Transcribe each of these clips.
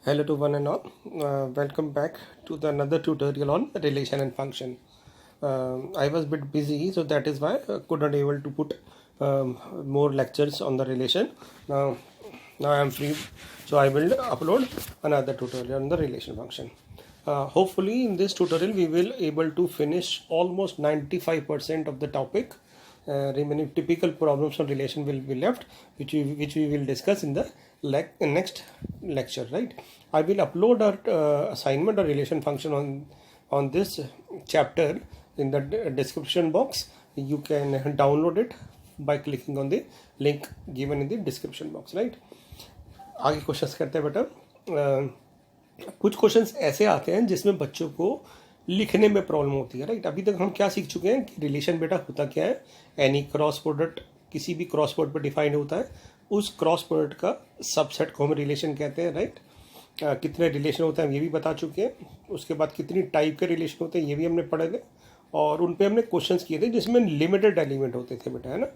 Hello to one and all. Welcome back to another tutorial on relation and function. I was a bit busy, so that is why I could not able to put more lectures on the relation. Now I am free, so I will upload another tutorial on the relation function. Hopefully, in this tutorial, we will able to finish almost 95% of the topic. Remaining typical problems on relation will be left, which we will discuss in the next lecture. Right? I will upload our assignment or relation function on this chapter in the description box. You can download it by clicking on the link given in the description box. Right? आगे questions करते हैं बेटा। कुछ questions ऐसे आते हैं जिसमें बच्चों को लिखने में प्रॉब्लम होती है। राइट, अभी तक हम क्या सीख चुके हैं कि रिलेशन बेटा होता क्या है। एनी क्रॉस प्रोडक्ट किसी भी क्रॉस प्रोडक्ट पर डिफाइंड होता है, उस क्रॉस प्रोडक्ट का सबसेट को हम रिलेशन कहते हैं। राइट, कितने रिलेशन होते हैं ये भी बता चुके हैं। उसके बाद कितनी टाइप के रिलेशन होते हैं ये भी हमने पढ़े थे, और उन पे हमने क्वेश्चंस किए थे जिसमें लिमिटेड एलिमेंट होते थे बेटा, है ना।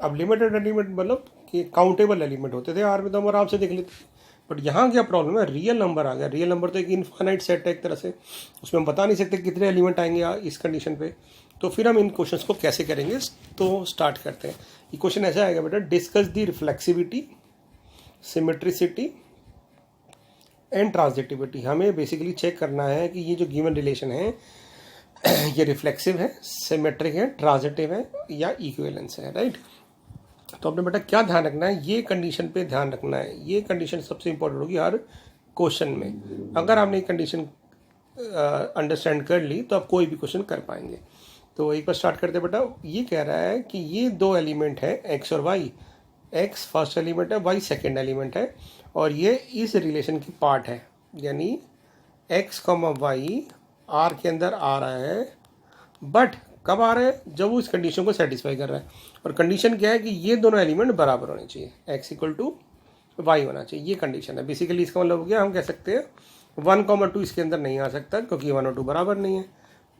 अब लिमिटेड एलिमेंट मतलब कि काउंटेबल एलिमेंट होते थे, आर में तो हम आराम से देख लेते थे। बट यहाँ क्या प्रॉब्लम है, रियल नंबर आ गया। रियल नंबर तो एक इनफाइनाइट सेट है एक तरह से, उसमें हम बता नहीं सकते कितने एलिमेंट आएंगे इस कंडीशन पे। तो फिर हम इन क्वेश्चंस को कैसे करेंगे, तो स्टार्ट करते हैं। ये क्वेश्चन ऐसा आएगा बेटा, discuss the reflexivity, symmetricity and transitivity. हमें बेसिकली चेक करना है कि ये जो गिवन रिलेशन है ये रिफ्लेक्सिव है, सिमेट्रिक है, ट्रांजिटिव है या इक्विवेलेंस है। राइट, तो आपने बेटा क्या ध्यान रखना है, ये कंडीशन पे ध्यान रखना है। ये कंडीशन सबसे इंपॉर्टेंट होगी हर क्वेश्चन में। अगर आपने कंडीशन अंडरस्टैंड कर ली तो आप कोई भी क्वेश्चन कर पाएंगे। तो एक बार स्टार्ट करते बेटा। ये कह रहा है कि ये दो एलिमेंट है एक्स और वाई। एक्स फर्स्ट एलिमेंट है, वाई सेकेंड एलिमेंट है, और ये इस रिलेशन की पार्ट है। यानी एक्स कॉमा वाई आर के अंदर आ रहा है, बट कब आ रहा है, जब वो इस कंडीशन को सेटिस्फाई कर रहा है। और कंडीशन क्या है कि ये दोनों एलिमेंट बराबर होने चाहिए, एक्स इक्वल टू वाई होना चाहिए। ये कंडीशन है। बेसिकली इसका मतलब हो गया, हम कह सकते हैं 1,2 इसके अंदर नहीं आ सकता क्योंकि 1 और 2 बराबर नहीं है।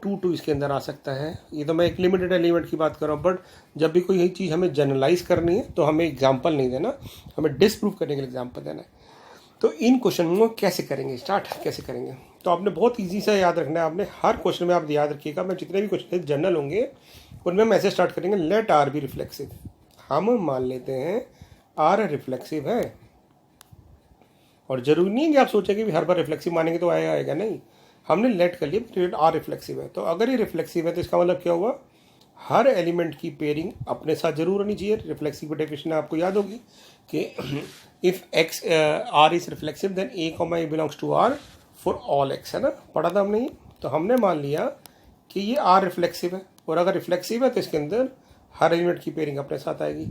2 इसके अंदर आ सकता है। ये तो मैं एक लिमिटेड एलिमेंट की बात कर रहा हूँ, बट जब भी कोई यही चीज़ हमें जनरलाइज करनी है तो हमें एग्जाम्पल नहीं देना, हमें डिसप्रूव करने के लिए एग्जाम्पल देना है। तो इन क्वेश्चन को कैसे करेंगे, स्टार्ट कैसे करेंगे, तो आपने बहुत इजी से याद रखना है। आपने हर क्वेश्चन में आप याद रखिएगा, मैं जितने भी क्वेश्चन जनरल होंगे उनमें हम ऐसे स्टार्ट करेंगे, लेट आर बी रिफ्लेक्सिव। हम मान लेते हैं आर रिफ्लेक्सिव है, और जरूरी नहीं है कि आप सोचेंगे कि हर बार रिफ्लेक्सिव मानेंगे तो आएगा नहीं। हमने लेट कर लिया आर रिफ्लेक्सिव है। तो अगर ये रिफ्लेक्सिव है तो इसका मतलब क्या हुआ, हर एलिमेंट की पेयरिंग अपने साथ जरूर होनी चाहिए। रिफ्लेक्सिव डेफिनेशन आपको याद होगी कि if X R is reflexive then A comma A belongs to R for all X, है ना, पढ़ा था हमने ये। तो हमने मान लिया कि ये आर रिफ्लेक्सिव है, और अगर रिफ्लेक्सिव है तो इसके अंदर हर एलिमेंट की पेयरिंग अपने साथ आएगी।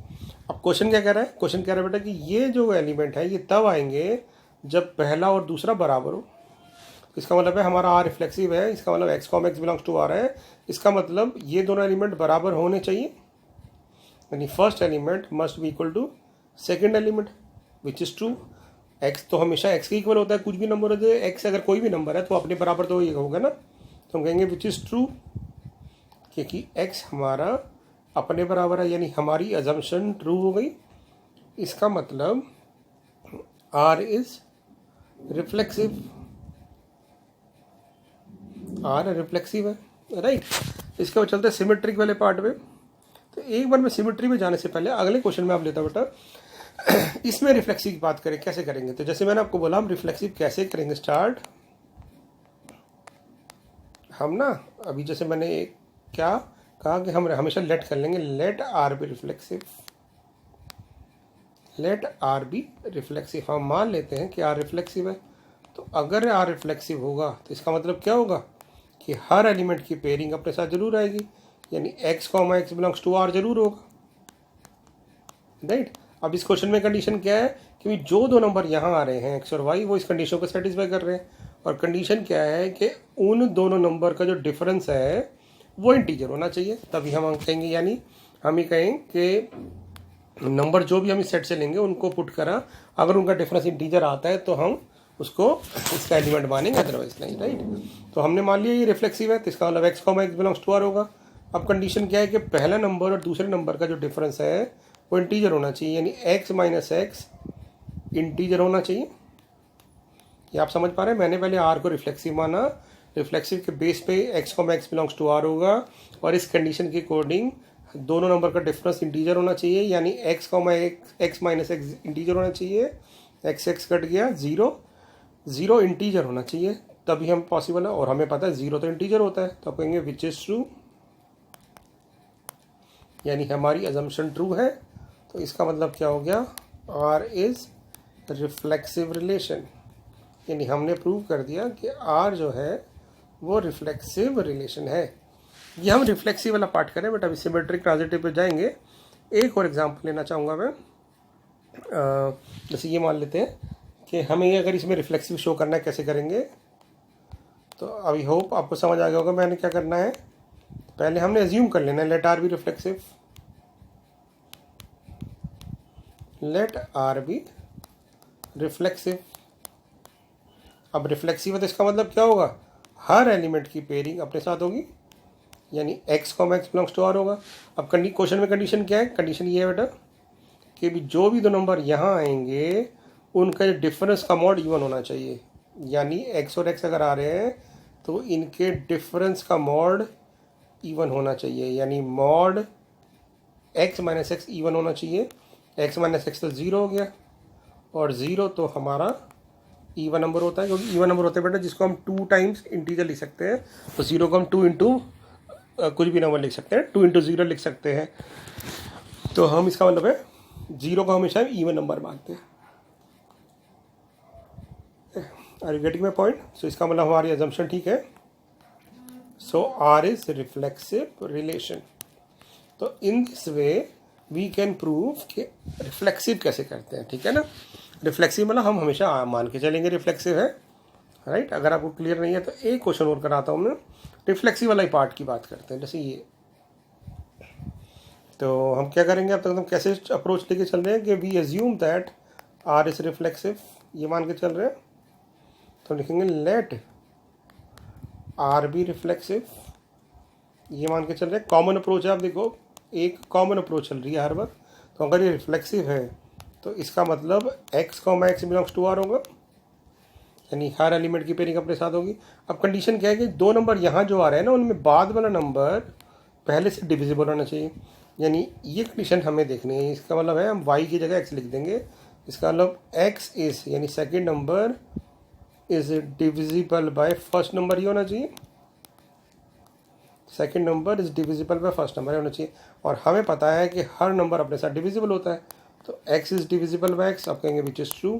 अब क्वेश्चन क्या कह रहा है, क्वेश्चन कह रहा है बेटा कि ये जो एलिमेंट है ये तब आएंगे जब पहला और दूसरा बराबर हो। इसका मतलब है हमारा आर रिफ्लेक्सिव है, इसका मतलब X comma X belongs to R है। इसका मतलब ये दोनों एलिमेंट बराबर होने चाहिए, यानी first element must be equal to second element, which is true. X तो हमेशा एक्स के इक्वल होता है, कुछ भी नंबर होता है। एक्स अगर कोई भी नंबर है तो अपने बराबर तो ये होगा ना, तो हम कहेंगे विच इज ट्रू, क्योंकि एक्स हमारा अपने बराबर है, यानी हमारी अजम्पशन ट्रू हो गई। इसका मतलब R is reflexive, R reflexive है। राइट, इसके बाद चलते हैं सिमेट्रिक वाले पार्ट में। तो एक बार मैं सिमेट्री में जाने से पहले अगले क्वेश्चन में आप लेता बेटा, इसमें रिफ्लेक्सिव की बात करें कैसे करेंगे। तो जैसे मैंने आपको बोला हम रिफ्लेक्सिव कैसे करेंगे, स्टार्ट हम ना अभी जैसे मैंने क्या कहा कि हम हमेशा लेट कर लेंगे, let R be reflexive, let R be reflexive. हम मान लेते हैं कि आर रिफ्लेक्सिव है। तो अगर आर रिफ्लेक्सिव होगा तो इसका मतलब क्या होगा कि हर एलिमेंट की पेयरिंग अपने साथ जरूर आएगी, यानी X comma X belongs to R जरूर होगा। राइट, अब इस क्वेश्चन में कंडीशन क्या है कि जो दो नंबर यहाँ आ रहे हैं एक्स और वाई, वो इस कंडीशन को सेटिस्फाई कर रहे हैं। और कंडीशन क्या है कि उन दोनों नंबर का जो डिफरेंस है वो इंटीजर होना चाहिए, तभी हम कहेंगे। यानी हम ये कहें कि नंबर जो भी हम इस सेट से लेंगे उनको पुट करा, अगर उनका डिफरेंस इंटीजर आता है तो हम उसको इसका एलिमेंट मानेंगे, अदरवाइज नहीं। राइट, तो हमने मान लिया ये रिफ्लेक्सिव है, तो इसका मतलब X comma X belongs to R होगा। अब कंडीशन क्या है कि पहला नंबर और दूसरे नंबर का जो डिफरेंस है वो इंटीजर होना चाहिए, यानी एक्स माइनस एक्स इंटीजर होना चाहिए। ये आप समझ पा रहे हैं? मैंने पहले आर को रिफ्लेक्सिव माना, रिफ्लेक्सिव के बेस पे x comma X belongs to R होगा, और इस कंडीशन के अकॉर्डिंग दोनों नंबर का डिफरेंस इंटीजर होना चाहिए, यानी x comma x minus x integer होना चाहिए, एक्स एक्स कट गया, ज़ीरो इंटीजर होना चाहिए, तभी हम पॉसिबल है। और हमें पता है ज़ीरो तो इंटीजर होता है, तो आप कहेंगे विच इज़ ट्रू, यानी हमारी अजम्पशन ट्रू है। तो इसका मतलब क्या हो गया, R इज़ रिफ्लेक्सिव रिलेशन, यानी हमने प्रूव कर दिया कि R जो है वो रिफ्लेक्सिव रिलेशन है। ये हम रिफ्लेक्सिव वाला पार्ट करें, बट अभी सिमेट्रिक ट्रांजिटिव पे जाएंगे। एक और एग्जांपल लेना चाहूँगा मैं, जैसे ये मान लेते हैं कि हमें अगर इसमें रिफ्लेक्सिव शो करना है, कैसे करेंगे। तो अभी होप आपको समझ आ गया होगा मैंने क्या करना है। पहले हमने एज्यूम कर लेना है let R be reflexive, let R be reflexive. अब रिफ्लेक्सिव है तो इसका मतलब क्या होगा, हर एलिमेंट की पेयरिंग अपने साथ होगी, यानी x comma X belongs to R होगा। अब क्वेश्चन में कंडीशन क्या है, कंडीशन ये है बेटा कि भी जो भी दो नंबर यहाँ आएंगे उनका डिफरेंस का मॉड इवन होना चाहिए, यानी x और x अगर आ रहे हैं तो इनके डिफरेंस का मॉड इवन होना चाहिए, यानी mod x minus x even होना चाहिए। x माइनस एक्स तो ज़ीरो हो गया, और ज़ीरो तो हमारा इवन नंबर होता है, क्योंकि इवन नंबर होते हैं बेटा जिसको हम 2 टाइम्स इंटीजर लिख सकते हैं। तो ज़ीरो को हम 2 इंटू कुछ भी नंबर लिख सकते हैं, 2 इंटू ज़ीरो लिख सकते हैं। तो हम इसका मतलब है ज़ीरो को हमेशा इवन नंबर मानते हैं। Are you getting my point? So इसका मतलब हमारी अजम्पशन ठीक है। So R is reflexive relation. तो in this way we can prove कि रिफ्लेक्सिव कैसे करते हैं, ठीक है ना। रिफ्लेक्सिव मतलब हम हमेशा मान के चलेंगे रिफ्लेक्सिव है, राइट। अगर आपको क्लियर नहीं है तो एक क्वेश्चन और कराता हूँ मैं, रिफ्लेक्सिव वाला ही पार्ट की बात करते हैं, जैसे ये। तो हम क्या करेंगे, अब तक हम कैसे अप्रोच लेके चल रहे हैं कि we assume that R is reflexive, ये मान के चल रहे हैं। तो लिखेंगे लेट आर बी रिफ्लेक्सिव, ये मान के चल रहे हैं। कॉमन अप्रोच है, आप देखो एक कॉमन अप्रोच चल रही है हर बार। तो अगर ये रिफ्लेक्सिव है तो इसका मतलब x comma X belongs to R होगा, यानी हर एलिमेंट की पेयरिंग अपने साथ होगी। अब कंडीशन क्या है कि दो नंबर यहाँ जो आ रहे हैं ना उनमें बाद वाला नंबर पहले से डिविजिबल होना चाहिए, यानी ये कंडीशन हमें देखनी है। इसका मतलब है हम y की जगह x लिख देंगे, इसका मतलब x इज यानी second number is divisible by first number ही होना चाहिए, second number is divisible by first number होना चाहिए। और हमें पता है कि हर नंबर अपने साथ डिविजिबल होता है, तो x is divisible by x, आप कहेंगे which is true.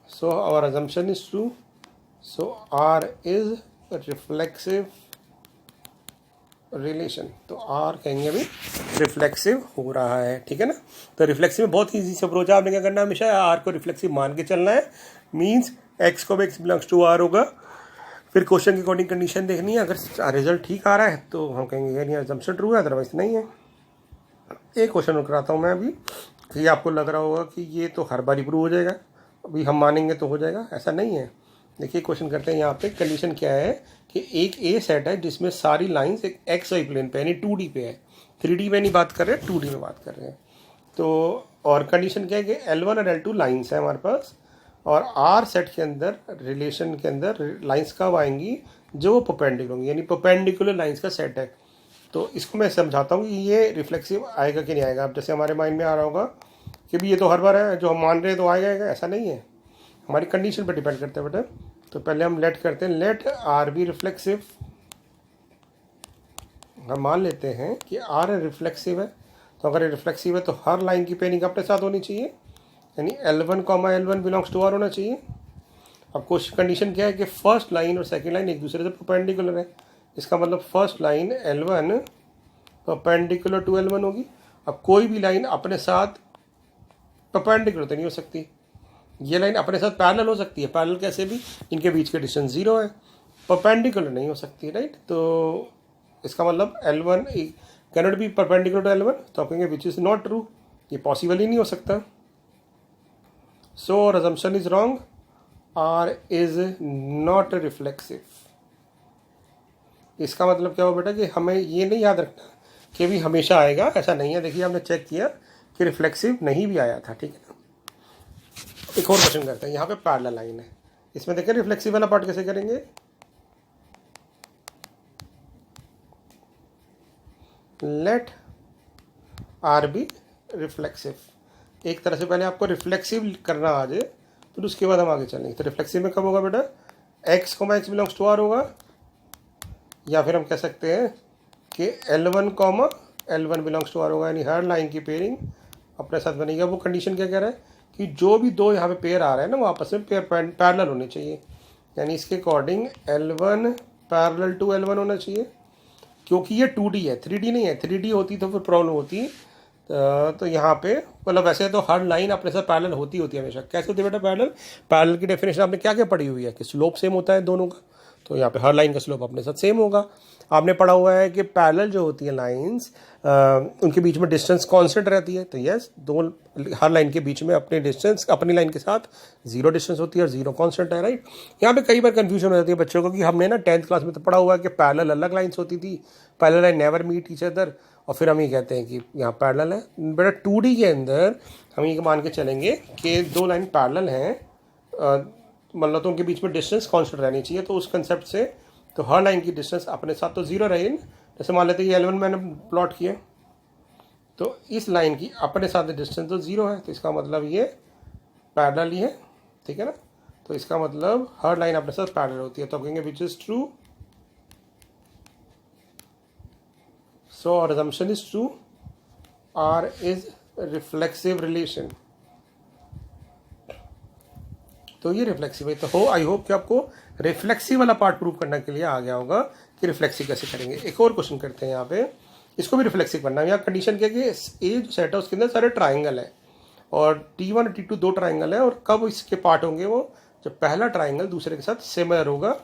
So our assumption is true, so R is reflexive relation, तो R कहेंगे अभी रिफ्लेक्सिव हो रहा है, ठीक है ना। तो रिफ्लेक्सिव में बहुत ईजी से अप्रोच है, आपने क्या करना है हमेशा R को रिफ्लेक्सिव मान के चलना है, मीन्स x को x बिलोंग्स टू R होगा। फिर क्वेश्चन की अकॉर्डिंग कंडीशन देखनी है, अगर रिजल्ट ठीक आ रहा है तो हम कहेंगे यानी assumption ट्रू है, अदरवाइज नहीं है। एक क्वेश्चन और कराता हूँ मैं अभी, कि आपको लग रहा होगा कि ये तो हर बार प्रूव हो जाएगा, अभी हम मानेंगे तो हो जाएगा, ऐसा नहीं है। देखिए क्वेश्चन करते हैं, यहाँ पे कंडीशन क्या है कि एक ए सेट है जिसमें सारी लाइंस एक एक्स वाई प्लेन पे यानी 2D पे है, 3D पे नहीं बात कर रहे हैं, 2D में बात कर रहे हैं। तो और कंडीशन क्या है कि L1 और L2 लाइंस है हमारे पास, और आर सेट के अंदर रिलेशन के अंदर लाइंस कब आएंगी, जो वो परपेंडिकुलर होंगी, यानी परपेंडिकुलर लाइंस का सेट है। तो इसको मैं समझाता हूँ कि ये रिफ्लेक्सिव आएगा कि नहीं आएगा। अब जैसे हमारे माइंड में आ रहा होगा कि भी ये तो हर बार है, जो हम मान रहे हैं तो आएगा, ऐसा नहीं है, हमारी कंडीशन पर डिपेंड करते हैं बेटा। तो पहले हम लेट करते हैं, लेट आर बी रिफ्लेक्सिव। हम मान लेते हैं कि आर रिफ्लेक्सिव है, तो अगर रिफ्लेक्सिव है तो हर लाइन की पेयरिंग अपने साथ होनी चाहिए, यानी L1 comma L1 belongs to are होना चाहिए। अब कुछ कंडीशन क्या है कि फर्स्ट लाइन और सेकेंड लाइन एक दूसरे से परपेंडिकुलर है, इसका मतलब first line L1 perpendicular to L1 होगी। अब कोई भी लाइन अपने साथ परपेंडिकुलर तो नहीं हो सकती, ये लाइन अपने साथ पैरेलल हो सकती है, पैरेलल कैसे भी, इनके बीच के डिस्टेंस 0 है, परपेंडिकुलर नहीं हो सकती, राइट। तो इसका मतलब L1 can not be perpendicular to L1, तो आप कहेंगे विच इज़ नॉट ट्रू, ये पॉसिबल ही नहीं हो सकता। So assumption is wrong, R is not reflexive. इसका मतलब क्या हो बेटा कि हमें ये नहीं याद रखना कि भी हमेशा आएगा, ऐसा नहीं है। देखिए हमने चेक किया कि रिफ्लेक्सिव नहीं भी आया था, ठीक है ना। एक और क्वेश्चन करते हैं, यहाँ पे पैरेलल लाइन है, इसमें देखें रिफ्लेक्सिव वाला पार्ट कैसे करेंगे, लेट आर बी रिफ्लेक्सिव। एक तरह से पहले आपको रिफ्लेक्सिव करना आ जाए, फिर उसके बाद हम आगे चलेंगे। तो रिफ्लेक्सिव में कब होगा बेटा, x, x belongs to r होगा, या फिर हम कह सकते हैं कि L1, L1 belongs to r होगा, यानी हर लाइन की पेयरिंग अपने साथ बनेगी। वो कंडीशन क्या कह रहा है कि जो भी दो यहाँ पे पेयर आ रहे हैं ना, वो आपस में पैरेलल होने चाहिए, यानी इसके according L1 parallel to L1 होना चाहिए। क्योंकि ये 2D है, 3D नहीं है। 3D होती तो फिर प्रॉब्लम होती। तो यहाँ पे मतलब वैसे तो हर लाइन अपने साथ पैरेलल होती है हमेशा। कैसे होती है बेटा पैरेलल? पैरेलल की डेफिनेशन आपने क्या क्या पढ़ी हुई है कि स्लोप सेम होता है दोनों का, तो यहाँ पे हर लाइन का स्लोप अपने साथ सेम होगा। आपने पढ़ा हुआ है कि पैरेलल जो होती है लाइंस, उनके बीच में डिस्टेंस कांस्टेंट रहती है। तो यस, दो हर लाइन के बीच में अपने डिस्टेंस अपनी लाइन के साथ जीरो डिस्टेंस होती है और जीरो कांस्टेंट है, राइट। यहाँ पे कई बार कंफ्यूजन हो जाती है बच्चों को कि हमने ना 10th क्लास में तो पढ़ा हुआ है कि पैरेलल अलग लाइन्स होती थी, parallel line never meet each other, और फिर हम ये कहते हैं कि यहाँ पैरेलल है। बेटा 2D के अंदर हम ये मान के चलेंगे कि दो लाइन पैरेलल हैं, मतलब तो उनके बीच में डिस्टेंस कांस्टेंट रहनी चाहिए। तो उस कंसेप्ट से तो हर लाइन की डिस्टेंस अपने साथ तो जीरो रहे। जैसे मान लेते हैं L1 मैंने प्लॉट किया, तो इस लाइन की अपने साथ डिस्टेंस तो जीरो है, तो इसका मतलब ये पैरेलल ही है, ठीक है ना। तो इसका मतलब हर लाइन अपने साथ पैरेलल होती है। तो आप कहेंगे which is true, so our assumption is true, R is reflexive relation। तो ये रिफ्लेक्सिव है। तो आई होप कि आपको रिफ्लेक्सिव वाला पार्ट प्रूव करने के लिए आ गया होगा कि रिफ्लेक्सिव कैसे करेंगे। एक और क्वेश्चन करते हैं यहाँ पे, इसको भी रिफ्लेक्सिव करना है। यहाँ कंडीशन क्या है कि ए जो सेट है उसके अंदर सारे ट्राइंगल है, और T1 और T2 दो ट्राइंगल है, और कब इसके पार्ट होंगे वो, जब पहला ट्राइंगल दूसरे के साथ सिमिलर होगा।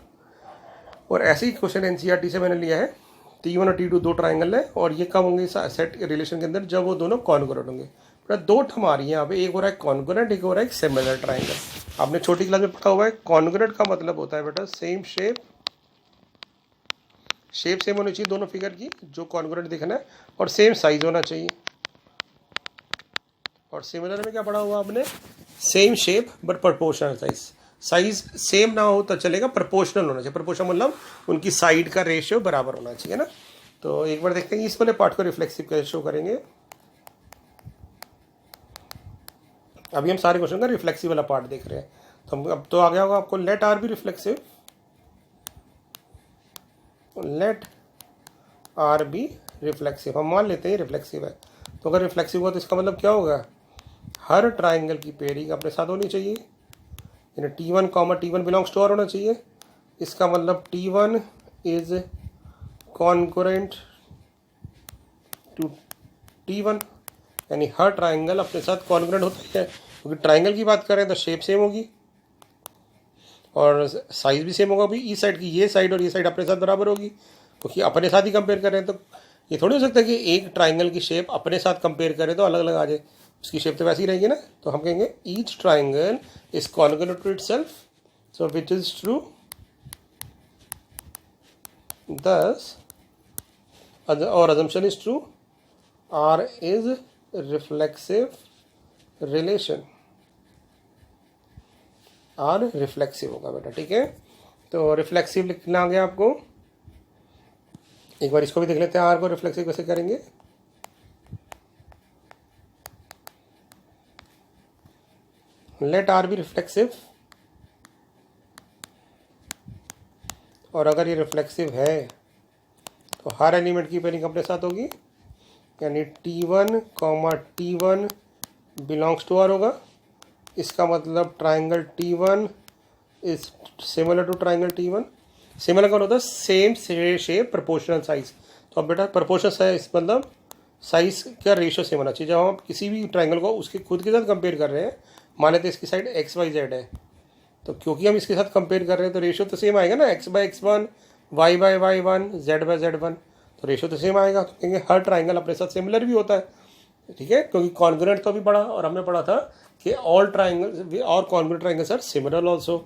और ऐसे ही क्वेश्चन एनसीईआरटी से मैंने लिया है, T1 और T2 दो ट्राइंगल है, और ये कब होंगे सेट रिलेशन के अंदर, जब वो दोनों कॉन्ग्रुएंट होंगे। दो टर्म आ रही है यहाँ पे, एक हो रहा है कॉन्ग्रुएंट, एक हो रहा है सिमिलर ट्राइंगल। आपने छोटी क्लास में पढ़ा हुआ है कॉन्ग्रुएंट का मतलब होता है बेटा सेम शेप सेम होनी चाहिए दोनों फिगर की, जो कॉन्ग्रुएंट दिखना है, और सेम साइज होना चाहिए। और सिमिलर में क्या पढ़ा हुआ आपने, same shape but proportional size same ना हो तो चलेगा, प्रोपोर्शनल होना चाहिए। प्रोपोर्शनल मतलब उनकी साइड का रेशियो बराबर होना चाहिए ना। तो एक बार देखते हैं इस वाले पार्ट को रिफ्लेक्सिव कैसे शो करेंगे। अभी हम सारे क्वेश्चन का रिफ्लेक्सिव वाला पार्ट देख रहे हैं। तो हम अब तो आ गया होगा आपको, let R be reflexive, let R be reflexive. हम मान लेते हैं रिफ्लेक्सिव है, तो अगर रिफ्लेक्सिव हुआ तो इसका मतलब क्या होगा, हर ट्राइंगल की पेयरिंग अपने साथ होनी चाहिए, यानी T1, T1 belongs to R होना चाहिए। इसका मतलब T1 is congruent to T1, यानी हर ट्राइंगल अपने साथ कॉन्ग्रुएंट होता है, क्योंकि ट्राइंगल की बात करें तो शेप सेम होगी और साइज भी सेम होगा। भी इस साइड की ये साइड और ये साइड अपने साथ बराबर होगी, क्योंकि अपने साथ ही कंपेयर कर रहे हैं। तो ये थोड़ी हो सकता है कि एक ट्राइंगल की शेप अपने साथ कंपेयर करें तो अलग अलग आ जाए, उसकी शेप तो वैसी ही रहेगी ना। तो हम कहेंगे each triangle is congruent to itself, so which is true, thus our assumption is true, R is reflexive relation, R reflexive होगा बेटा, ठीक है। तो रिफ्लेक्सिव लिखना आ गया आपको। एक बार इसको भी देख लेते हैं, R को रिफ्लेक्सिव कैसे करेंगे। लेट R बी रिफ्लेक्सिव, और अगर ये रिफ्लेक्सिव है तो हर एलिमेंट की पेयरिंग अपने साथ होगी, यानी T1, T1 belongs to R होगा। इसका मतलब triangle T1 is similar to triangle T1। Similar कौन होता है, सेम शेप प्रोपोर्शनल साइज। तो अब बेटा प्रोपोर्शनल साइज मतलब साइज का रेशियो सेम होना चाहिए। जब हम किसी भी ट्राइंगल को उसके खुद के साथ कंपेयर कर रहे हैं, मान लेते हैं इसकी साइड XYZ है, तो क्योंकि हम इसके साथ कंपेयर कर रहे हैं तो रेशियो तो सेम आएगा ना, X/X1, Y/Y1, Z/Z1, तो रेशियो तो सेम आएगा। तो कहेंगे हर ट्राइंगल अपने साथ सिमिलर भी होता है, ठीक है, क्योंकि कॉन्ग्रुएंट तो भी पढ़ा, और हमने पढ़ा था कि ऑल ट्राइंगल और congruent triangles are similar also.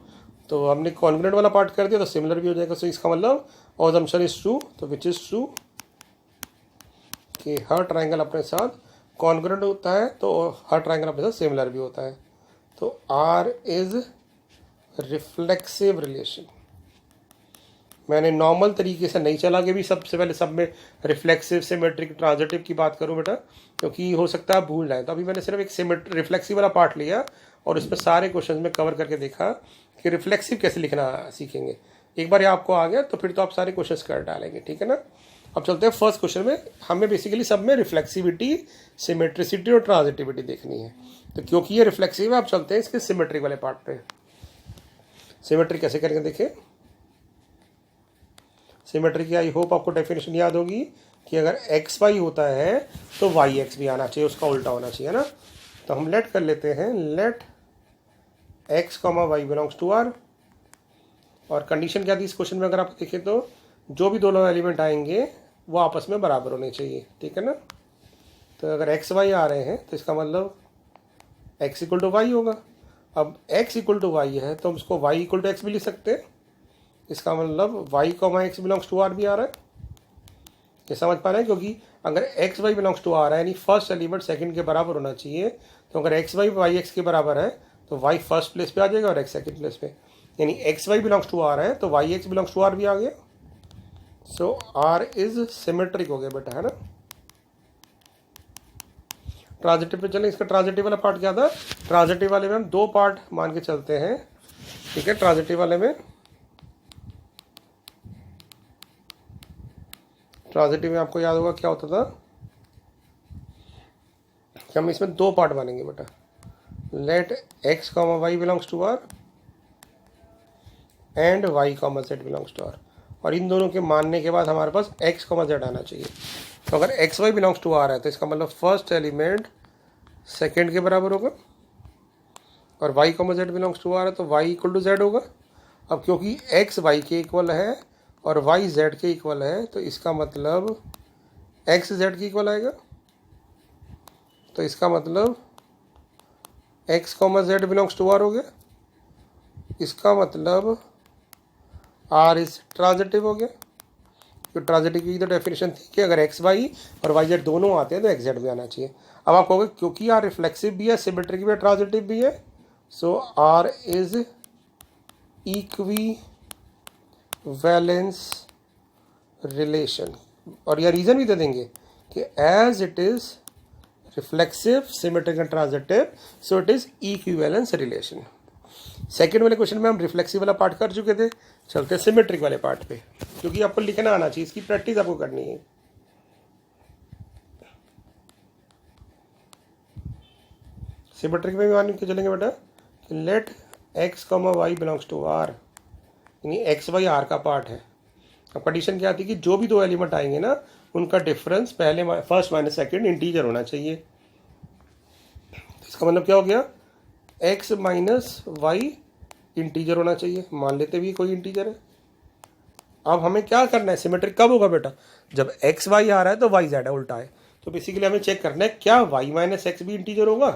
तो हमने कॉन्ग्रुएंट वाला पार्ट कर दिया तो सिमिलर भी हो जाएगा। सो इसका मतलब असम्पशन इज ट्रू, तो विच इज ट्रू कि हर ट्राइंगल अपने साथ कॉन्ग्रुएंट होता है, तो हर ट्राइंगल अपने साथ सिमिलर भी होता है। तो R इज रिफ्लेक्सिव रिलेशन। मैंने नॉर्मल तरीके से नहीं चला कि भी सबसे पहले सब में रिफ्लेक्सिव सिमेट्रिक ट्रांजिटिव की बात करूं बेटा, क्योंकि हो सकता है आप भूल जाए। तो अभी मैंने सिर्फ एक रिफ्लेक्सिव वाला पार्ट लिया और इसमें सारे क्वेश्चन में कवर करके देखा कि रिफ्लेक्सिव कैसे लिखना सीखेंगे। एक बार ये आपको आ गया तो फिर तो आप सारे क्वेश्चन कर डालेंगे, ठीक है ना। अब चलते हैं फर्स्ट क्वेश्चन में। हमें बेसिकली सब में रिफ्लेक्सिविटी, सिमेट्रिसिटी और ट्रांजिटिविटी देखनी है। तो क्योंकि ये रिफ्लेक्सिव है, आप चलते हैं इसके सिमेट्रिक वाले पार्ट पे। सिमेट्रिक कैसे करेंगे देखिए। सिमेट्री की आई होप आपको डेफिनेशन याद होगी कि अगर एक्स वाई होता है तो वाई एक्स भी आना चाहिए, उसका उल्टा होना चाहिए ना। तो हम लेट कर लेते हैं, let X comma Y belongs to R. और कंडीशन क्या थी इस क्वेश्चन में, अगर आप देखें तो जो भी दोनों एलिमेंट आएंगे वो आपस में बराबर होने चाहिए, ठीक है ना। तो अगर एक्स वाई आ रहे हैं तो इसका मतलब एक्स इक्वल टू वाई होगा। अब एक्स इक्वल टू वाई है तो हम उसको वाई इक्वल टू एक्स भी लिख सकते हैं। इसका मतलब Y comma X belongs to R भी आ रहा है। ये समझ पा रहे हैं, क्योंकि अगर X Y belongs to R है यानी फर्स्ट एलिमेंट सेकंड के बराबर होना चाहिए। तो अगर एक्स वाई वाई एक्स के बराबर है तो वाई फर्स्ट प्लेस पे आ जाएगा और एक्स सेकंड प्लेस पे, यानी X Y belongs to R है तो Y X belongs to R भी आ गया। सो आर इज सिमेट्रिक हो गया बेटा, है ना। ट्रांजिटिव पे चलें। इसका ट्रांजिटिव वाला पार्ट क्या था, ट्रांजिटिव वाले में हम दो पार्ट मान के चलते हैं, ठीक है। ट्रांजिटिव वाले में आपको याद होगा क्या होता था कि हम इसमें दो पार्ट मानेंगे बेटा। Let X comma Y belongs to R and Y comma Z belongs to R. और इन दोनों के मानने के बाद हमारे पास एक्स कॉमा जेड आना चाहिए। तो अगर X Y belongs to R है तो इसका मतलब फर्स्ट एलिमेंट सेकेंड के बराबर होगा, और Y comma Z belongs to R है तो वाई इक्वल टू जेड होगा। अब क्योंकि एक्स वाई के इक्वल है और वाई जेड के इक्वल है तो इसका मतलब एक्स जेड के इक्वल आएगा। तो इसका मतलब X comma Z belongs to R हो गया। इसका मतलब आर इज ट्रांजिटिव हो गया। तो ट्रांजिटिव की तो डेफिनेशन थी कि अगर एक्स वाई और वाई जेड दोनों आते हैं तो एक्स जेड भी आना चाहिए। अब आप कहोगे क्योंकि आर रिफ्लेक्सिव भी है, सिमेट्रिक भी है, ट्रांजिटिव भी है, so R is equivalence relation. और यह रीजन भी दे देंगे कि as it is reflexive, symmetric and transitive, so it is equivalence relation. Second वाले क्वेश्चन में हम रिफ्लेक्सिव वाला पार्ट कर चुके थे, चलते हैं सिमेट्रिक वाले पार्ट पे, क्योंकि आपको लिखना आना चाहिए, इसकी प्रैक्टिस आपको करनी है। सिमेट्रिक में भी मान के चलेंगे बेटा कि let X comma Y belongs to R, यानी एक्स वाई आर का पार्ट है। अब कंडीशन क्या थी कि जो भी दो एलिमेंट आएंगे ना उनका डिफरेंस पहले फर्स्ट माइनस सेकेंड इंटीजर होना चाहिए। इसका मतलब क्या हो गया, एक्स माइनस वाई इंटीजर होना चाहिए, मान लेते भी कोई इंटीजर है। अब हमें क्या करना है, सिमेट्रिक कब होगा बेटा, जब एक्स वाई आ रहा है तो वाई जेड है, उल्टा है। तो बेसिकली हमें चेक करना है क्या वाई माइनस एक्स भी इंटीजर होगा।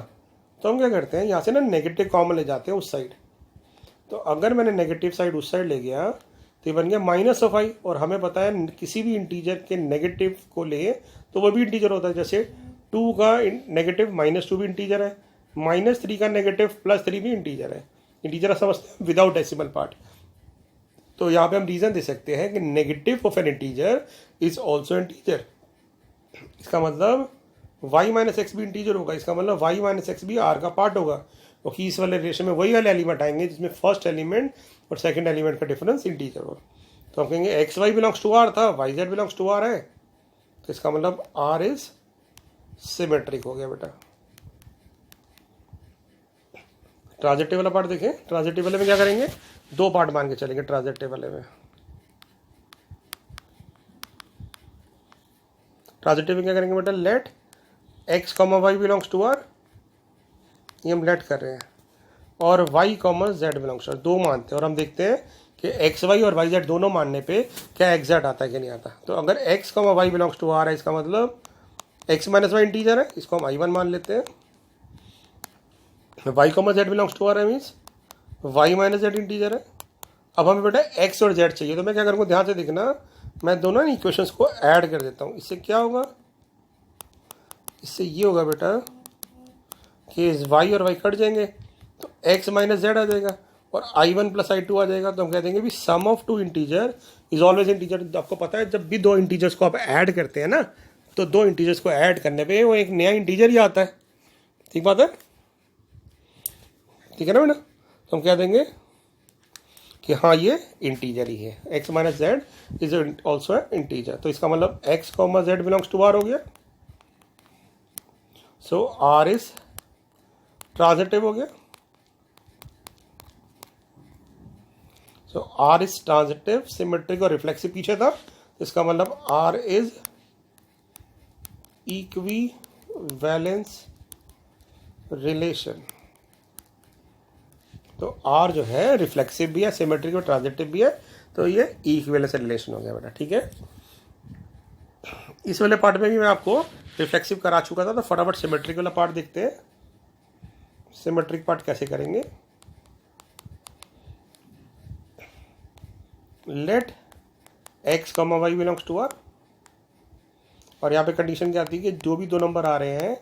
तो हम क्या करते हैं, यहाँ से ना नेगेटिव कॉमन ले जाते हैं उस साइड। तो अगर मैंने नेगेटिव साइड उस साइड ले गया तो ये बन गया माइनस ऑफ आई, और हमें पता है किसी भी इंटीजर के नेगेटिव को ले तो वो भी इंटीजर होता है। जैसे 2 का नेगेटिव -2 भी इंटीजर है, -3 का नेगेटिव +3 भी इंटीजर है। इंटीजर समझते हैं विदाउट डेसिमल पार्ट। तो यहाँ पे हम रीजन दे सकते हैं कि negative of N integer is also integer. इसका मतलब y माइनस एक्स भी इंटीजर होगा, इसका मतलब y माइनस एक्स भी r का पार्ट होगा, क्योंकि इस वाले रिलेशन में वही वाले एलिमेंट आएंगे जिसमें फर्स्ट एलिमेंट और सेकंड एलिमेंट का डिफरेंस इंटीजर हो। तो हम कहेंगे x Y belongs to R था, y z belongs to R है, तो इसका मतलब r इज सिमेट्रिक हो गया बेटा। ट्रांजिटिव वाला पार्ट देखें, ट्रांजिटिव वाले में क्या करेंगे, दो पार्ट मान के चलेंगे ट्रांजिटिव वाले में। ट्रांजिटिव में क्या करेंगे बेटा, let X comma Y belongs to R, ये हम लेट कर रहे हैं, और Y comma Z belongs to R, दो मानते हैं। और हम देखते हैं कि एक्स वाई और वाई जेड दोनों मानने पे क्या एग्जैक्ट आता है कि नहीं आता। तो अगर X comma Y belongs to R है, इसका मतलब एक्स माइनस वाई इंटीजर है, इसको हम I1 मान लेते हैं। Y comma Z belongs to R है means y minus z integer है। अब हमें बेटा एक्स और जेड चाहिए, तो मैं क्या करूँगा, ध्यान से देखना, मैं दोनों इक्वेशंस को ऐड कर देता हूँ। इससे क्या होगा, इससे ये होगा बेटा कि वाई और वाई कट जाएंगे तो एक्स माइनस जेड आ जाएगा, और i1 प्लस i2 आ जाएगा, तो हम कह देंगे भी sum of two integer is always integer. तो आपको पता है जब भी दो इंटीजर्स को आप ऐड करते हैं ना, तो दो इंटीजर्स को ऐड करने पे वो एक नया इंटीजर ही आता है। ठीक बात है, ठीक है ना बेटा। तो हम कह देंगे कि हाँ ये इंटीजर ही है, x minus Z is also integer. तो इसका मतलब x comma Z belongs to r हो गया। सो r इज ट्रांजिटिव हो गया। So r is transitive, symmetric और रिफ्लेक्सिव पीछे था। इसका मतलब r इज इक्विवेलेंस रिलेशन। तो R जो है रिफ्लेक्सिव भी है, सिमेट्रिक और ट्रांजिटिव भी है, तो ये इक्विवेलेंस रिलेशन हो गया बेटा। ठीक है, इस वाले पार्ट में भी मैं आपको रिफ्लेक्सिव करा चुका था, तो फटाफट सिमेट्रिक वाला पार्ट देखते हैं। सिमेट्रिक पार्ट कैसे करेंगे? Let x comma Y belongs to r, और यहाँ पे कंडीशन क्या आती है कि जो भी दो नंबर आ रहे हैं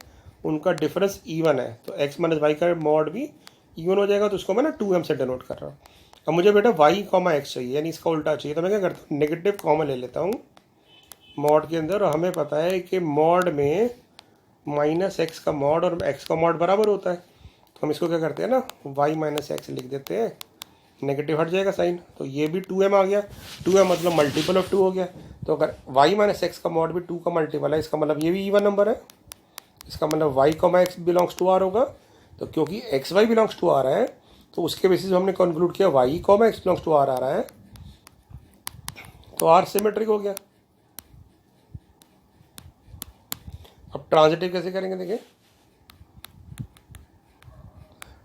उनका डिफरेंस इवन है, तो x माइनस वाई का मॉड भी इवन हो जाएगा। तो उसको मैं ना 2m से डिनोट कर रहा हूँ। अब मुझे बेटा y कॉमा एक्स चाहिए, यानी इसका उल्टा चाहिए, तो मैं क्या करता हूँ नेगेटिव कॉमा ले लेता हूँ मॉड के अंदर। और हमें पता है कि मॉड में माइनस एक्स का मॉड और एक्स का मॉड बराबर होता है, तो हम इसको क्या करते हैं ना y माइनस एक्स लिख देते हैं, नेगेटिव हट जाएगा साइन। तो ये भी 2m आ गया, 2m मतलब मल्टीपल ऑफ 2 हो गया। तो अगर y माइनस एक्स का मॉड भी 2 का मल्टीपल है, इसका मतलब ये भी इवन नंबर है। इसका मतलब y comma X belongs to r होगा। तो क्योंकि X Y belongs to r है, तो उसके बेसिस पे हमने कंक्लूड किया y comma X belongs to r आ रहा है, तो r सिमेट्रिक हो गया। अब ट्रांजिटिव कैसे करेंगे? देखिए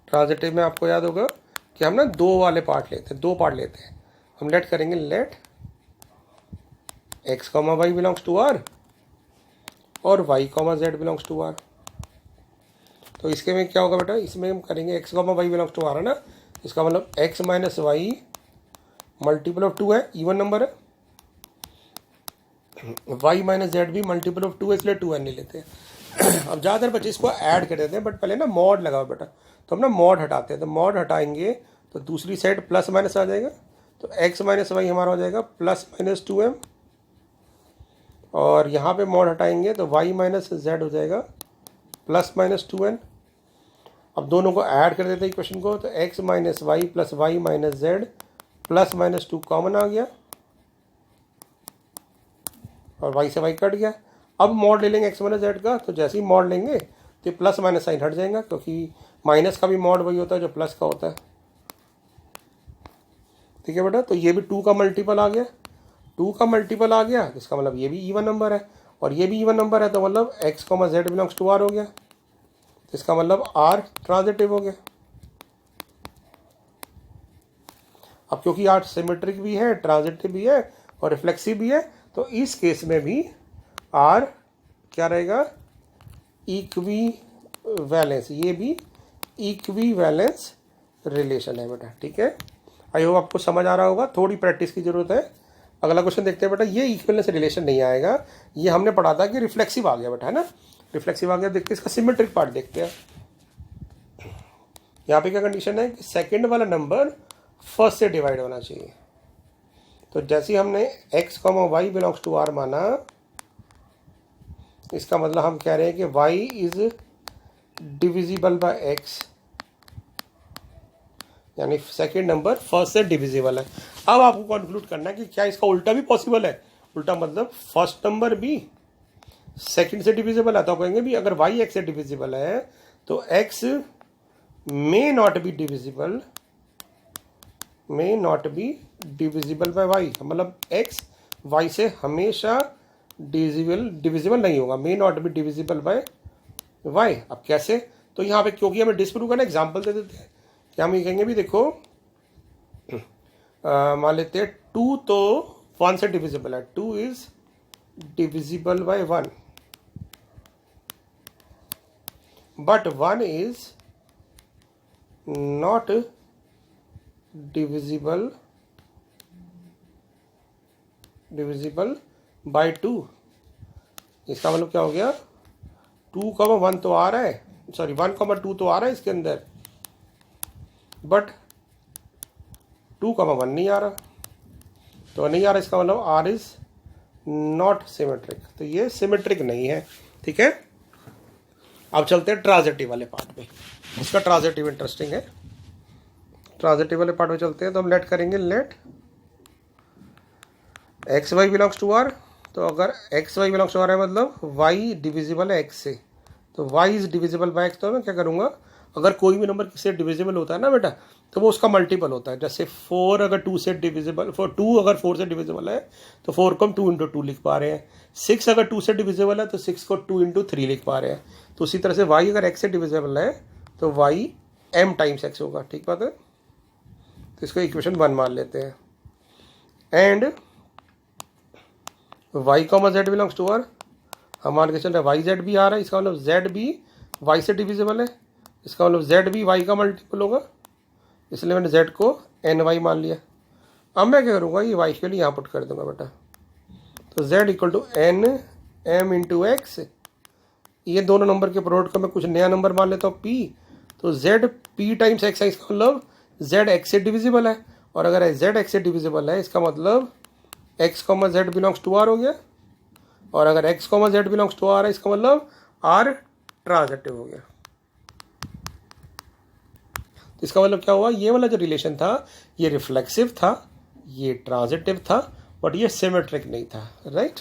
ट्रांजिटिव में आपको याद होगा कि हम ना दो पार्ट लेते हैं। हम लेट करेंगे let x comma Y belongs to r और y comma Z belongs to r। तो इसके में क्या होगा बेटा? इसमें हम करेंगे x comma Y belongs to r है ना, इसका मतलब x minus Y multiple of 2 है, इवन नंबर है। y माइनस जेड भी मल्टीपल ऑफ 2 है, इसलिए 2n नहीं लेते हैं। अब ज़्यादातर बच्चे इसको ऐड कर देते हैं, बट पहले ना मॉड लगाओ बेटा। तो हम ना मॉड हटाते हैं, तो मॉड हटाएंगे तो दूसरी साइड प्लस माइनस आ जाएगा। तो x माइनस वाई हमारा हो जाएगा प्लस माइनस 2m, और यहाँ पे मॉड हटाएंगे तो y माइनस जेड हो जाएगा प्लस माइनस 2n। अब दोनों को ऐड कर देते हैं इक्वेशन को, तो x minus y plus y minus z plus minus 2 common आ गया, और y से y कट गया। अब मॉड ले लेंगे x माइनस जेड का, तो जैसे ही मॉड लेंगे तो प्लस माइनस साइन हट जाएगा, क्योंकि माइनस का भी मॉड वही होता है जो प्लस का होता है। ठीक है बेटा, तो ये भी 2 का मल्टीपल आ गया, 2 का मल्टीपल आ गया, इसका मतलब ये भी इवन नंबर है, और ये भी इवन नंबर है, तो मतलब x comma Z belongs to r हो गया। तो इसका मतलब r ट्रांजिटिव हो गया। अब क्योंकि r सिमेट्रिक भी है, ट्रांजिटिव भी है और रिफ्लेक्सिव भी है, तो इस केस में भी r क्या रहेगा? इक्विवेलेंस। ये भी इक्विवेलेंस रिलेशन है बेटा। ठीक है, आई होप आपको समझ आ रहा होगा, थोड़ी प्रैक्टिस की जरूरत है। अगला क्वेश्चन देखते हैं बेटा। ये इक्विवेलेंस रिलेशन नहीं आएगा, ये हमने पढ़ा था कि रिफ्लेक्सिव आ गया बेटा, है ना, रिफ्लेक्सिव आ गया। देखते हैं इसका सिमेट्रिक पार्ट देखते हैं। यहाँ पे क्या कंडीशन है कि सेकंड वाला नंबर फर्स्ट से डिवाइड होना चाहिए। तो जैसे ही हमने x comma Y belongs to r माना, इसका मतलब हम कह रहे हैं कि y is divisible by x, यानी सेकंड नंबर फर्स्ट से डिविजिबल है। अब आपको कंक्लूड करना है कि क्या इसका उल्टा भी पॉसिबल है। उल्टा मतलब फर्स्ट नंबर भी सेकंड से डिविजिबल है, तो आप कहेंगे भी अगर y x से डिविजिबल है तो x may not be divisible, may not be divisible by y। मतलब x y से हमेशा डिविजिबल नहीं होगा, may not be divisible by y। अब कैसे? तो यहाँ पे क्योंकि हमें डिस्प्रूव करना, एग्जाम्पल दे देते हैं। क्या हम ये कहेंगे भी देखो, मान लेते हैं 2 तो 1 से डिविजिबल है, 2 is divisible bye 1, but 1 is not divisible by 2। इसका मतलब क्या हो गया? 2,1 तो आ रहा है, सॉरी 1,2 तो आ रहा है इसके अंदर, बट 2, 1 नहीं आ रहा, तो नहीं आ रहा, इसका मतलब R इज नॉट सिमेट्रिक, तो ये सिमेट्रिक नहीं है। ठीक है, अब चलते हैं ट्रांजिटिव वाले पार्ट पे। इसका ट्रांजिटिव इंटरेस्टिंग है। ट्रांजिटिव वाले पार्ट में चलते हैं, तो हम लेट करेंगे let X Y belongs to R. तो अगर X Y belongs to R है मतलब वाई डिविजिबल है एक्स से, तो Y is divisible by X. तो मैं क्या करूँगा, अगर कोई भी नंबर किसी से डिविजिबल होता है ना बेटा, तो वो उसका मल्टीपल होता है। जैसे 4 अगर 2 से डिविजिबल, 2 अगर 4 से डिविजिबल है तो 4 को हम 2 इंटू 2 लिख पा रहे हैं। 6 अगर 2 से डिविजिबल है तो 6 को 2 इंटू 3 लिख पा रहे हैं। तो उसी तरह से वाई अगर एक्स से डिविजिबल है तो वाई एम टाइम्स एक्स होगा। ठीक बात है, तो इसको इक्वेशन 1 मान लेते हैं। And Y comma Z belongs to R, हम मान के चल रहे हैं वाई जेड भी आ रहा है, इसका मतलब जेड भी वाई से डिविजिबल है, इसका मतलब जेड भी वाई का मल्टीपल होगा, इसलिए मैंने जेड को एन वाई मान लिया। अब मैं क्या करूँगा, ये वाई के लिए यहाँ पुट कर दूंगा बेटा, तो Z equal to N M into X, ये दोनों नंबर के प्रोडक्ट का मैं कुछ नया नंबर मान लेता हूँ पी, तो जेड पी टाइम्स एक्स है, इसका मतलब जेड एक्स से डिविजिबल है, और अगर जेड एक्स से डिविजिबल है इसका मतलब X comma Z belongs to R हो गया, और अगर X comma Z belongs to R है इसका मतलब आर ट्रांजिटिव हो गया। तो इसका मतलब क्या हुआ, ये वाला जो रिलेशन था ये रिफ्लेक्सिव था, ये ट्रांजिटिव था, बट ये सिमेट्रिक नहीं था। राइट,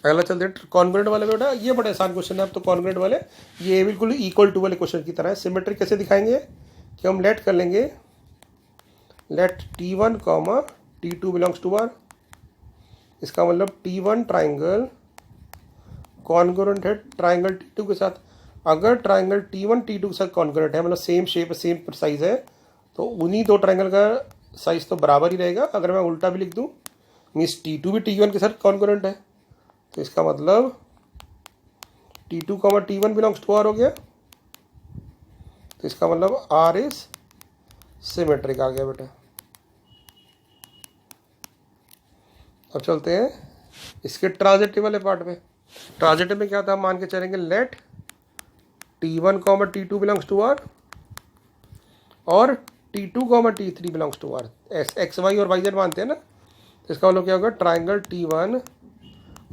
अगला चलते हैं कॉन्ग्रुएंट वाले बेटा। ये बड़े आसान क्वेश्चन है। अब तो कॉन्ग्रुएंट वाले ये बिल्कुल इक्वल टू वाले क्वेश्चन की तरह है। सिमेट्रिक कैसे दिखाएंगे कि हम लेट कर लेंगे let T1 comma T2 belongs to R, इसका मतलब T1 ट्राइंगल कॉन्ग्रुएंट है ट्राइंगल T2 के साथ। अगर ट्राइंगल T1 T2 के साथ कॉन्ग्रुएंट है, मतलब सेम शेप सेम साइज है, तो उन्हीं दो ट्राइंगल का साइज तो बराबर ही रहेगा। अगर मैं उल्टा भी लिख दूं, मीन्स T2 भी T1 के साथ कॉन्ग्रुएंट है, तो इसका मतलब T2 comma T1 belongs to R हो गया, तो इसका मतलब R इज सिमेट्रिक आ गया बेटा। अब चलते हैं इसके ट्रांजिटिव वाले पार्ट में। ट्रांजिटिव में क्या था, हम मान के चलेंगे let T1 comma T2 belongs to R और T2 comma T3 belongs to R. X Y और वाई जेड मानते हैं ना, तो इसका मतलब क्या होगा, ट्राइंगल T1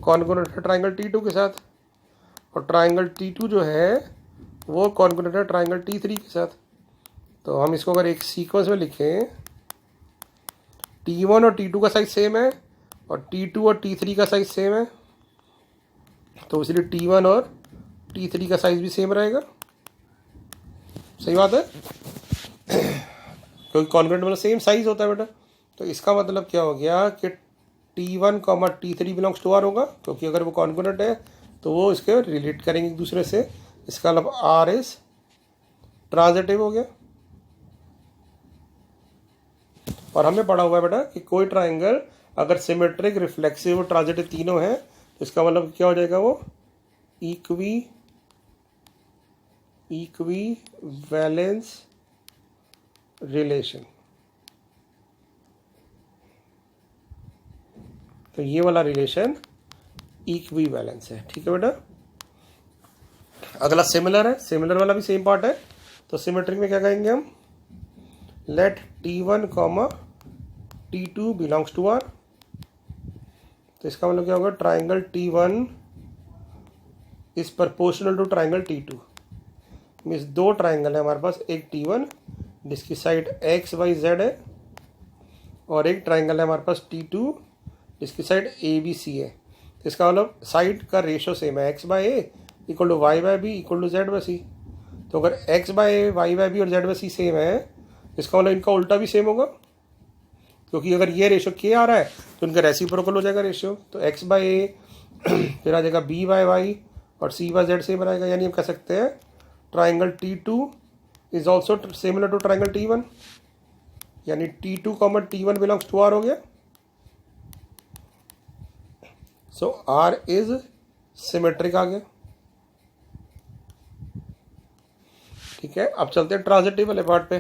कॉन्ग्रुएंट है ट्राइंगल T2 के साथ, और ट्राइंगल T2 जो है वो कॉन्ग्रुएंट है ट्राइंगल T3 के साथ। तो हम इसको अगर एक सीक्वेंस में लिखें, T1 और T2 का साइज सेम है और T2 और T3 का साइज सेम है, तो इसलिए T1 और T3 का साइज भी सेम रहेगा। सही बात है, क्योंकि कॉन्ग्रुएंट मतलब सेम साइज होता है बेटा। तो इसका मतलब क्या हो गया कि T1 comma T3 belongs to R होगा, क्योंकि अगर वो कॉन्ग्रुएंट है तो वो इसके रिलेट करेंगे एक दूसरे से। इसका मतलब आर इज ट्रांजिटिव हो गया। और हमें पढ़ा हुआ है बेटा कि कोई ट्राइंगल अगर सिमेट्रिक रिफ्लेक्सिव और ट्रांजिटिव तीनों है, तो इसका मतलब क्या हो जाएगा, वो इक्वी वैलेंस रिलेशन। तो ये वाला रिलेशन इक्वी वैलेंस है। ठीक है बेटा, अगला सिमिलर है। सिमिलर वाला भी सेम पार्ट है। तो सिमेट्रिक में क्या कहेंगे हम, let T1 comma T2 belongs to R. तो इसका मतलब क्या होगा, triangle T1 is proportional to triangle T2। Means दो ट्राइंगल है हमारे पास, एक T1 जिसकी साइड एक्स वाई जेड है, और एक ट्राइंगल है हमारे पास T2 जिसकी साइड ए बी सी है। तो इसका मतलब साइड का रेशो सेम है, x by a equal to y by b equal to z by c. तो अगर x by a y by b और जेड बाई सी सेम है, इसका मतलब इनका उल्टा भी सेम होगा, क्योंकि अगर ये रेशो के आ रहा है तो इनका रेसिप्रोकल हो जाएगा रेशियो। तो एक्स बाई ए फिर आ जाएगा बी बाई वाई और सी बाई जेड सेम रहेगा। यानी हम कह सकते हैं triangle T2 is also similar to triangle T1, यानी T2 common T1 belongs to R हो गया। सो आर इज सिमेट्रिक आ गया। ठीक है, अब चलते हैं ट्रांजिटिव वाले पार्ट पे।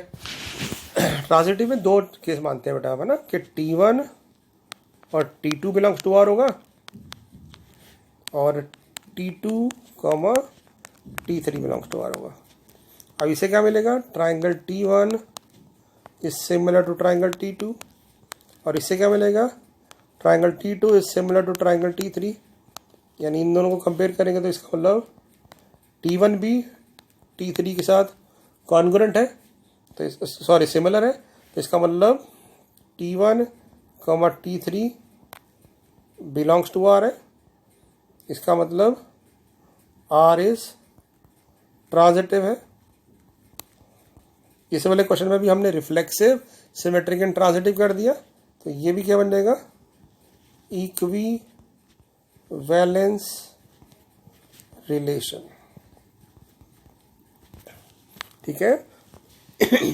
ट्रांजिटिव में दो केस मानते हैं बेटा आप, है ना, कि T1 और T2 बिलोंग्स टू आर होगा और T2 comma T3 belongs to R होगा। अब इसे क्या मिलेगा, triangle T1 is similar to triangle T2, और इससे क्या मिलेगा, triangle T2 is similar to triangle T3। यानी इन दोनों को कंपेयर करेंगे तो इसका मतलब T1 भी T3 के साथ कॉन्ग्रुएंट है, तो सॉरी सिमिलर है, तो इसका मतलब T1, T3 belongs to R है। इसका मतलब R इज ट्रांजिटिव है। इस वाले क्वेश्चन में भी हमने रिफ्लेक्सिव, सिमेट्रिक एंड ट्रांजिटिव कर दिया, तो ये भी क्या बन जाएगा, इक्विवेलेंस रिलेशन। ठीक है।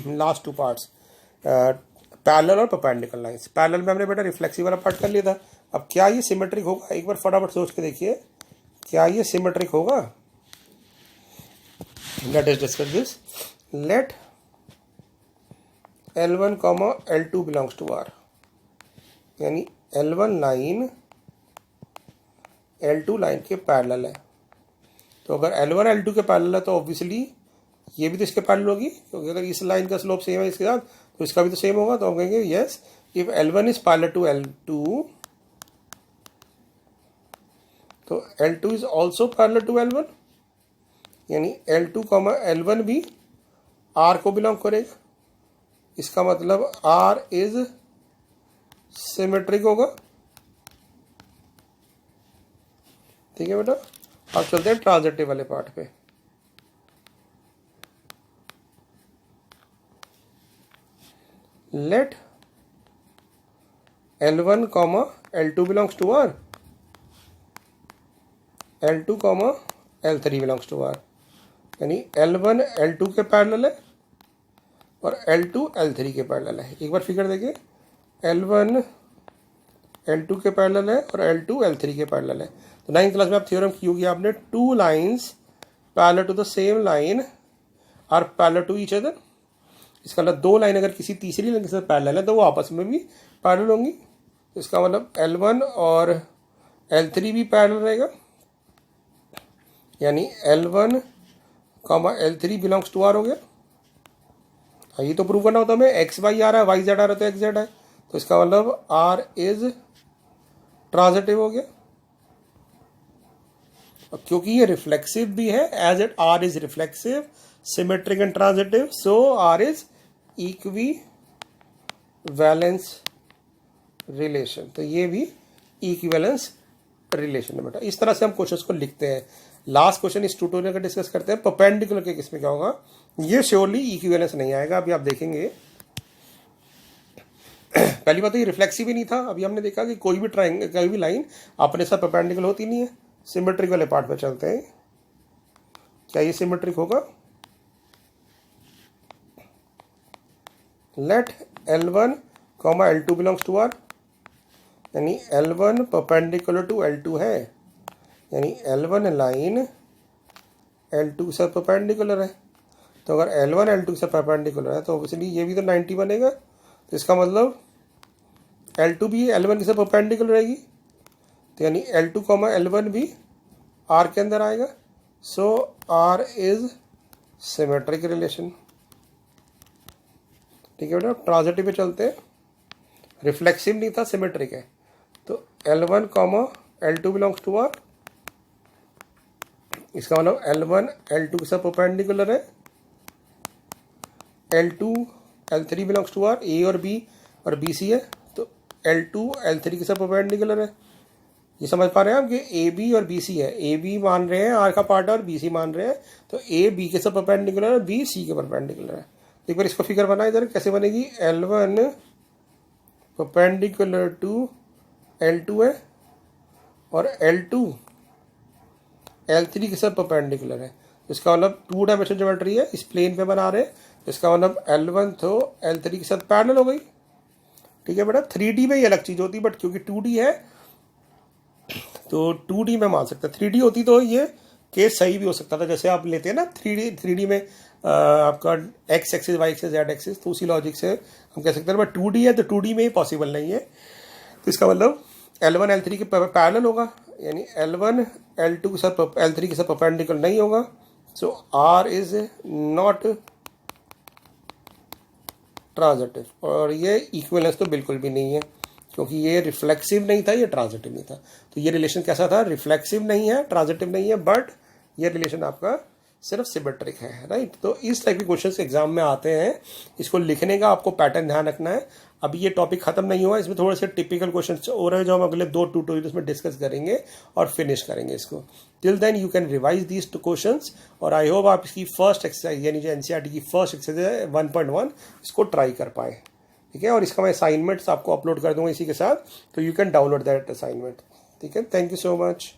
लास्ट टू पार्ट्स, पैरेलल और परपेंडिकुलर लाइंस। पैरेलल में हमने बेटा रिफ्लेक्सिव वाला पार्ट कर लिया था। अब क्या ये सिमेट्रिक होगा, एक बार फटाफट सोच के देखिए, क्या ये सिमेट्रिक होगा। Let us discuss this. Let L1, L2 belongs to R, यानी L1 लाइन L2 लाइन के पैरेलल है। तो अगर L1 L2 के पैरेलल है तो ऑब्वियसली ये भी तो इसके पैरेलल होगी, क्योंकि अगर इस लाइन का स्लोप सेम है इसके साथ तो इसका भी तो सेम होगा। तो हम कहेंगे yes, if L1 is parallel to L2 तो L2 is also parallel to L1, यानी L2, L1 भी R को बिलोंग करेगा। इसका मतलब R इज सिमेट्रिक होगा। ठीक है बेटा, अब चलते हैं ट्रांजिटिव वाले पार्ट पे। Let L1, L2 belongs to R, L2, L3 belongs to R, यानी L1 L2 के पैरेलल है और L2 L3 के पैरेलल है। एक बार फिगर देखिए, L1 L2 के पैरेलल है और L2 L3 के पैरेलल है। तो 9th क्लास में आप थ्योरम की होगी आपने, two lines parallel to the same line are parallel to each other. इसका मतलब दो लाइन अगर किसी तीसरी लाइन के साथ पैरेलल है तो वो आपस में भी पैरेलल होंगी। तो इसका मतलब L1 और L3 भी पैरेलल रहेगा, यानी L1, L3 belongs to R हो गया। ये तो प्रूव करना होता है हमें, एक्स वाई आ रहा है, वाई जेड आ रहा है तो एक्स जेड है, तो इसका मतलब R इज ट्रांजिटिव हो गया। क्योंकि ये रिफ्लेक्सिव भी है, as it R is reflexive, symmetric and transitive, so R is equivalence relation. तो ये भी इक्विवेलेंस रिलेशन है बेटा। इस तरह से हम क्वेश्चंस को लिखते हैं। लास्ट क्वेश्चन इस ट्यूटोरियल का डिस्कस करते हैं, परपेंडिकुलर के किस में क्या होगा। ये श्योरली इक्विवेलेंस नहीं आएगा, अभी आप देखेंगे। पहली बात तो ये रिफ्लेक्सिव ही नहीं था। अभी हमने देखा कि कोई भी ट्राइंगल, कोई भी लाइन अपने साथ परपेंडिकुलर होती नहीं है। सिमेट्रिक वाले पार्ट पे चलते हैं, क्या ये सिमेट्रिक होगा। Late L1, L2 belongs to R, यानी L1 परपेंडिकुलर टू L2 है, यानी L1 लाइन L2 के साथ परपेंडिकुलर है। तो अगर L1 L2 के साथ परपेंडिकुलर है तो ऑब्वियसली ये भी तो 90 बनेगा। तो इसका मतलब L2 भी L1 के साथ परपेंडिकुलर रहेगी, तो यानी L2, L1 भी R के अंदर आएगा। सो R इज सिमेट्रिक रिलेशन। ठीक है बेटा, ट्रांजिटिव पे चलते हैं। रिफ्लेक्सिव नहीं था, सिमेट्रिक है। तो L1, L2 belongs to R, इसका मतलब L1 L2 के साथ परपेंडिकुलर है, L2 L3 belongs to R, A और B और BC है, तो L2 L3 के साथ परपेंडिकुलर है। ये समझ पा रहे हैं आप कि AB और BC है, AB मान रहे हैं R का पार्ट और BC मान रहे हैं, तो A B के साथ परपेंडिकुलर है, B C के परपेंडिकुलर है। एक बार इसको फिगर बनाए इधर, कैसे बनेगी। L1 परपेंडिकुलर टू L2 है और L2 L3 के साथ परपेंडिकुलर है। इसका मतलब 2 डायमेंशन ज्योमेट्री है, इस प्लेन पे बना रहे हैं। इसका मतलब L1 तो L3 के साथ पैरेलल हो गई। ठीक है बेटा, 3D में ये अलग चीज होती, बट क्योंकि 2D है तो 2D में मान सकते हैं। 3D होती तो ये केस सही भी हो सकता था, जैसे आप लेते हैं ना 3D में आपका X axis, Y axis, Z axis, तो उसी लॉजिक से हम कह सकते हैं। बट 2D है तो 2D में ही पॉसिबल नहीं है। तो इसका मतलब L1 L3 के पैरेलल होगा, यानी L1 L2 के साथ L3 के साथ परपेंडिकुलर नहीं होगा, सो आर इज नॉट ट्रांजिटिव, और ये इक्विवेलेंस तो बिल्कुल भी नहीं है क्योंकि ये रिफ्लेक्सिव नहीं था, ये ट्रांजिटिव नहीं था। तो ये रिलेशन कैसा था, रिफ्लेक्सिव नहीं है, ट्रांजिटिव नहीं है, बट ये रिलेशन आपका सिर्फ सिमेट्रिक है, राइट। तो इस टाइप के क्वेश्चंस एग्जाम में आते हैं, इसको लिखने का आपको पैटर्न ध्यान रखना है। अभी ये टॉपिक खत्म नहीं हुआ, इसमें थोड़े से टिपिकल क्वेश्चंस हो रहे हैं जो हम अगले 2 ट्यूटोरियल्स में डिस्कस करेंगे और फिनिश करेंगे इसको। Till then you can revise these two questions, और आई होप आप इसकी फर्स्ट एक्सरसाइज यानी जो एनसीईआरटी की फर्स्ट एक्सरसाइज है 1.1 इसको ट्राई कर पाए, ठीक है। और इसका मैं असाइनमेंट्स आपको अपलोड कर दूंगा इसी के साथ, तो you can download that assignment, ठीक है। Thank you so much.